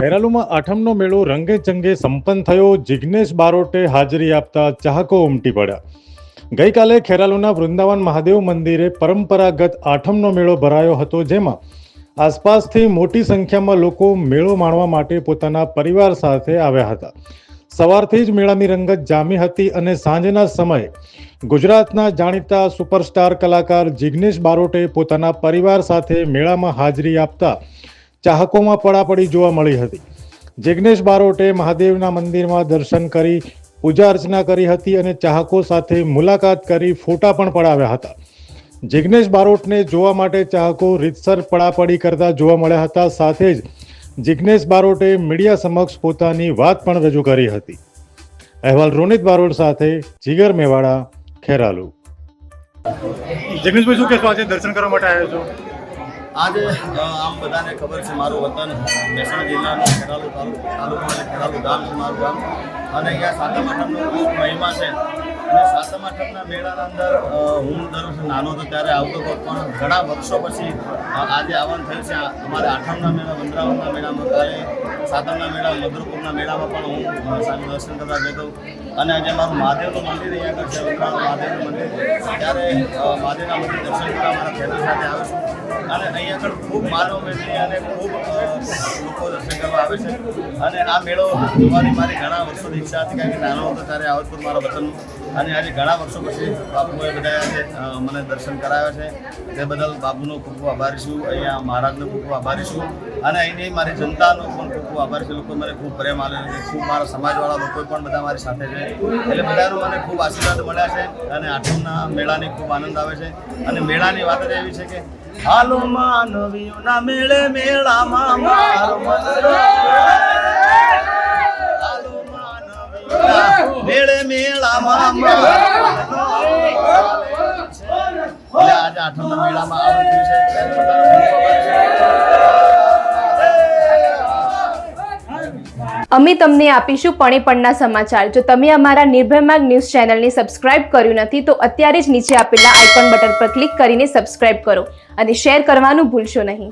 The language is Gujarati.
ખેરાલુમાં આઠમનો મેળો રંગે ચંગે સંપન્ન થયો. જિગ્નેશ બારોટે હાજરી આપતા ચાહકો ઉમટી પડ્યા. ગઈકાલે ખેરાલુના વૃંદાવન મહાદેવ મંદિરે પરંપરાગત આઠમનો મેળો ભરાયો હતો, જેમાં આસપાસથી મોટી સંખ્યામાં લોકો મેળો માણવા માટે પોતાના પરિવાર સાથે આવ્યા હતા. સવારથી જ મેળાની રંગત જામી હતી અને સાંજના સમયે ગુજરાતના જાણીતા સુપરસ્ટાર કલાકાર જિગ્નેશ બારોટે પોતાના પરિવાર સાથે મેળામાં હાજરી આપતા ચાહકોમાં પડાપડી જોવા મળી હતી. જિગ્નેશ બારોટે મહાદેવના મંદિરમાં દર્શન કરી પૂજા અર્ચના કરી હતી અને ચાહકો સાથે મુલાકાત કરી ફોટા પણ પડાવ્યા હતા. જિગ્નેશ બારોટને જોવા માટે ચાહકો રીતસર પડાપડી કરતા જોવા મળ્યા હતા. સાથે જ જિગ્નેશ બારોટે મીડિયા સમક્ષ પોતાની વાત પણ રજૂ કરી હતી. અહેવાલ રોનિત બારોટ સાથે જીગર મેવાડા, ખેરાલુ. જિગ્નેશભાઈ, શું કહેશો? આજે દર્શન કરવા માટે આવ્યા છો? આજે આમ બધાને ખબર છે, મારું વતન મહેસાણા જિલ્લાનું ખેરાલુ તાલુકો અને ખેરાલુ ગામ છે મારું ગામ. અને અહીંયા સાતમ આઠમનો ખૂબ મહિમા છે. અને સાતમ આઠમના મેળાના અંદર હું દર વર્ષે નાનો હતો ત્યારે આવતો હતો, પણ ઘણા વર્ષો પછી આજે આવવાનું થયું છે. અમારે આઠમના મેળા, વંદરાવનના મેળામાં, કાલે સાતમના મેળા, મધુરપુરના મેળામાં પણ હું સામે દર્શન કરવા જતો. અને આજે મારું મહાદેવનું મંદિર અહીંયા આગળ છે, વંદરાવન મહાદેવનું મંદિર, ત્યારે મહાદેવના મંદિર દર્શન કરવા મારા ફેમિલી સાથે આવે છે. અને અહીંયા આગળ ખૂબ માનવ મેળવી અને ખૂબ લોકો દર્શન કરવા આવે છે. અને આ મેળો જોવાની મારી ઘણા વર્ષોની ઈચ્છા હતી, કારણ કે નાનો હતો ત્યારે આવતું મારા વતનનું. અને આજે ઘણા વર્ષો પછી બાપુએ બધા આજે મને દર્શન કરાવ્યા છે. તે બદલ બાપુનો ખૂબ ખૂબ આભારી છું. અહીંયા મહારાજનો ખૂબ ખૂબ આભારી છું. અને અહીંની મારી જનતાનો પણ ખૂબ ખૂબ આભારી છે. લોકો મને ખૂબ પ્રેમ આલે છે, ખૂબ મારા સમાજવાળા લોકો પણ બધા મારી સાથે છે. એટલે બધાનો મને ખૂબ આશીર્વાદ મળ્યા છે. અને આઠમના મેળાની ખૂબ આનંદ આવે છે. અને મેળાની વાત જ એવી છે કે હાલો માનવીઓના મેળે મેળામાં મારો હાલો માનવીઓના મેળે મેળામાં આજે આઠમના મેળામાં આવવાનું છે. અમે તમને આપીશું પણેપણના સમાચાર. જો તમે અમારા નિર્ભય માર્ગ ન્યૂઝ ચેનલને સબસ્ક્રાઇબ કર્યું નથી તો અત્યારે જ નીચે આપેલા આઇકોન બટન પર ક્લિક કરીને સબસ્ક્રાઇબ કરો અને શેર કરવાનું ભૂલશો નહીં.